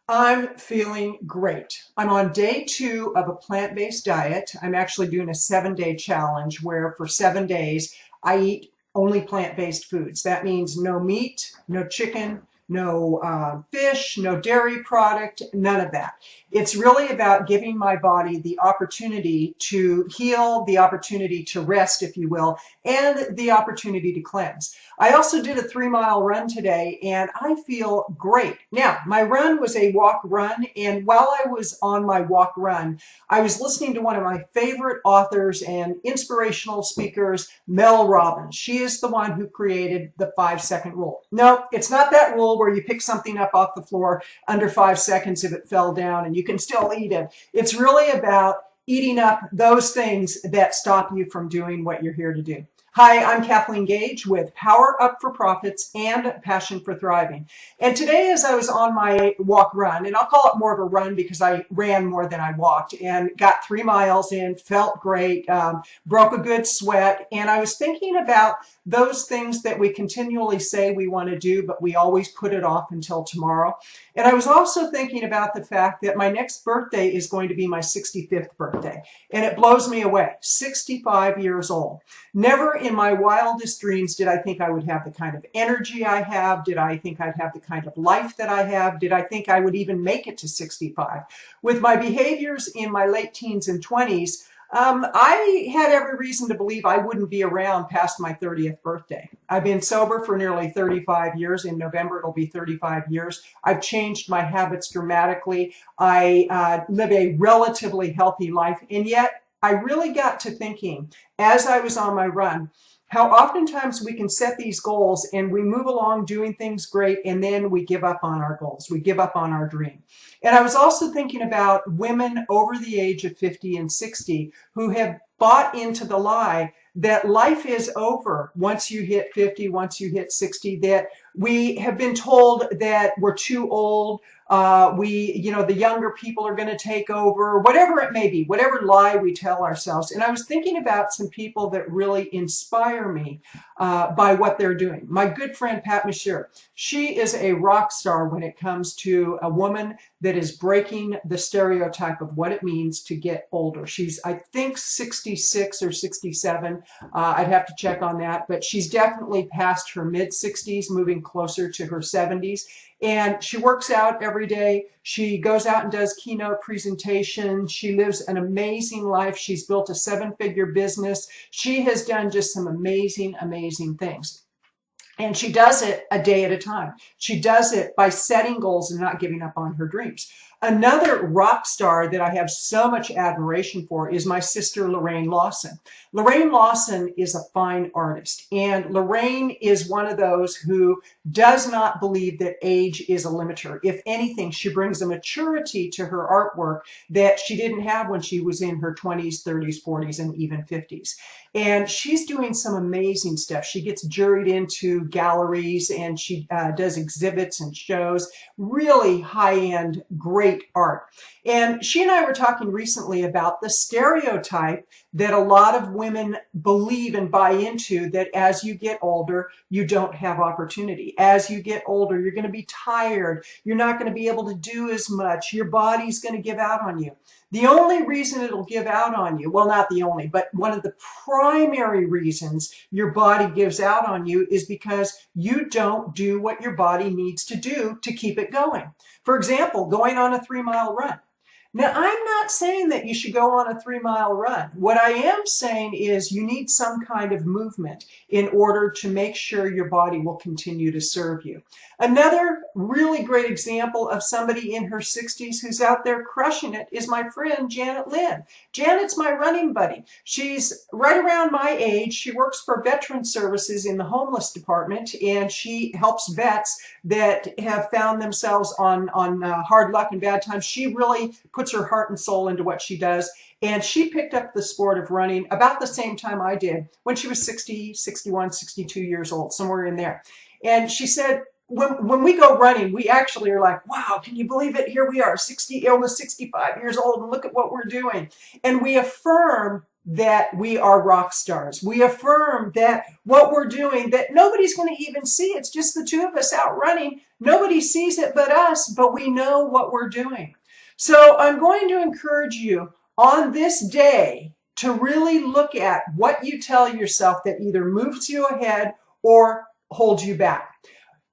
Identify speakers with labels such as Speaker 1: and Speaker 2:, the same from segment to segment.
Speaker 1: I'm feeling great. I'm on day 2 of a plant-based diet. I'm actually doing a 7-day challenge where for 7 days I eat only plant-based foods. That means no meat, no chicken, no fish, no dairy product, none of that. It's really about giving my body the opportunity to heal, the opportunity to rest, if you will, and the opportunity to cleanse. I also did a 3-mile run today and I feel great. Now, my run was a walk run, and while I was on my walk run, I was listening to one of my favorite authors and inspirational speakers, Mel Robbins. She is the one who created the 5-second rule. No, it's not that rule where you pick something up off the floor under 5 seconds if it fell down and you can still eat it. It's really about eating up those things that stop you from doing what you're here to do. Hi, I'm Kathleen Gage with Power Up for Profits and Passion for Thriving. And today, as I was on my walk run, and I'll call it more of a run because I ran more than I walked, and got 3 miles in, felt great, broke a good sweat, and I was thinking about those things that we continually say we want to do, but we always put it off until tomorrow. And I was also thinking about the fact that my next birthday is going to be my 65th birthday, and it blows me away. 65 years old. Never in my wildest dreams did I think I would have the kind of energy I have. Did I think I'd have the kind of life that I have? Did I think I would even make it to 65? With my behaviors in my late teens and 20s, I had every reason to believe I wouldn't be around past my 30th birthday. I've been sober for nearly 35 years. In November, it'll be 35 years. I've changed my habits dramatically. I live a relatively healthy life, and yet I really got to thinking as I was on my run, how oftentimes we can set these goals and we move along doing things great, and then we give up on our goals. We give up on our dream. And I was also thinking about women over the age of 50 and 60 who have bought into the lie that life is over once you hit 50, once you hit 60, that we have been told that we're too old, the younger people are going to take over, whatever it may be, whatever lie we tell ourselves. And I was thinking about some people that really inspire me by what they're doing. My good friend, Pat Michelle, she is a rock star when it comes to a woman that is breaking the stereotype of what it means to get older. She's, I think, 66 or 67. I'd have to check on that, but she's definitely past her mid-60s, moving closer to her 70s. And she works out every day. She goes out and does keynote presentations. She lives an amazing life. She's built a 7-figure business. She has done just some amazing, amazing things. And she does it a day at a time. She does it by setting goals and not giving up on her dreams. Another rock star that I have so much admiration for is my sister, Lorraine Lawson. Lorraine Lawson is a fine artist, and Lorraine is one of those who does not believe that age is a limiter. If anything, she brings a maturity to her artwork that she didn't have when she was in her 20s, 30s, 40s, and even 50s. And she's doing some amazing stuff. She gets juried into galleries, and she does exhibits and shows, really high-end, great art. And she and I were talking recently about the stereotype that a lot of women believe and buy into, that as you get older, you don't have opportunity. As you get older, you're going to be tired. You're not going to be able to do as much. Your body's going to give out on you. The only reason it'll give out on you, well, not the only, but one of the primary reasons your body gives out on you is because you don't do what your body needs to do to keep it going. For example, going on a 3-mile run. Now, I'm not saying that you should go on a 3-mile run. What I am saying is you need some kind of movement in order to make sure your body will continue to serve you. Another really great example of somebody in her 60s who's out there crushing it is my friend Janet Lynn. Janet's my running buddy. She's right around my age. She works for Veteran Services in the homeless department, and she helps vets that have found themselves on hard luck and bad times. She really puts her heart and soul into what she does. And she picked up the sport of running about the same time I did, when she was 60, 61, 62 years old, somewhere in there. And she said, when we go running, we actually are like, wow, can you believe it? Here we are, 60, almost 65 years old, and look at what we're doing. And we affirm that we are rock stars. We affirm that what we're doing, that nobody's going to even see. It's just the two of us out running. Nobody sees it but us, but we know what we're doing. So I'm going to encourage you on this day to really look at what you tell yourself that either moves you ahead or holds you back.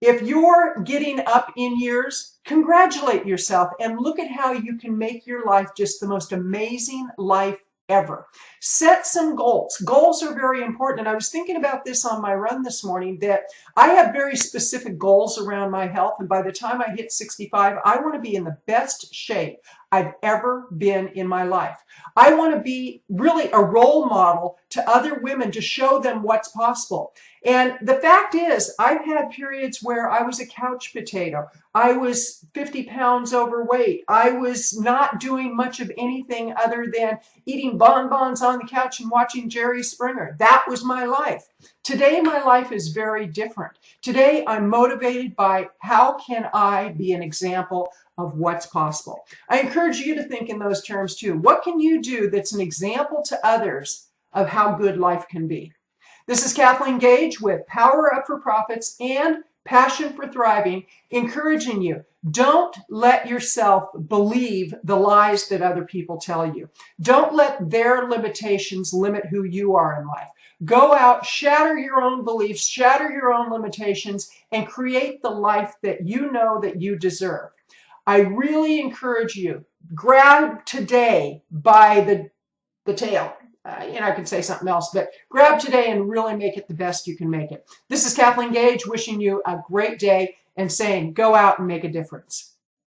Speaker 1: If you're getting up in years, congratulate yourself and look at how you can make your life just the most amazing life ever. Set some goals. Goals are very important. And I was thinking about this on my run this morning, that I have very specific goals around my health. And by the time I hit 65, I want to be in the best shape I've ever been in my life. I want to be really a role model to other women to show them what's possible. And the fact is, I've had periods where I was a couch potato. I was 50 pounds overweight. I was not doing much of anything other than eating bonbons on the couch and watching Jerry Springer. That was my life. Today, my life is very different. Today, I'm motivated by how can I be an example of what's possible. I encourage you to think in those terms too. What can you do that's an example to others of how good life can be? This is Kathleen Gage with Power Up for Profits and Passion for Thriving, encouraging you. Don't let yourself believe the lies that other people tell you. Don't let their limitations limit who you are in life. Go out, shatter your own beliefs, shatter your own limitations, and create the life that you know that you deserve. I really encourage you, grab today by the tail. I could say something else, but grab today and really make it the best you can make it. This is Kathleen Gage wishing you a great day and saying, go out and make a difference.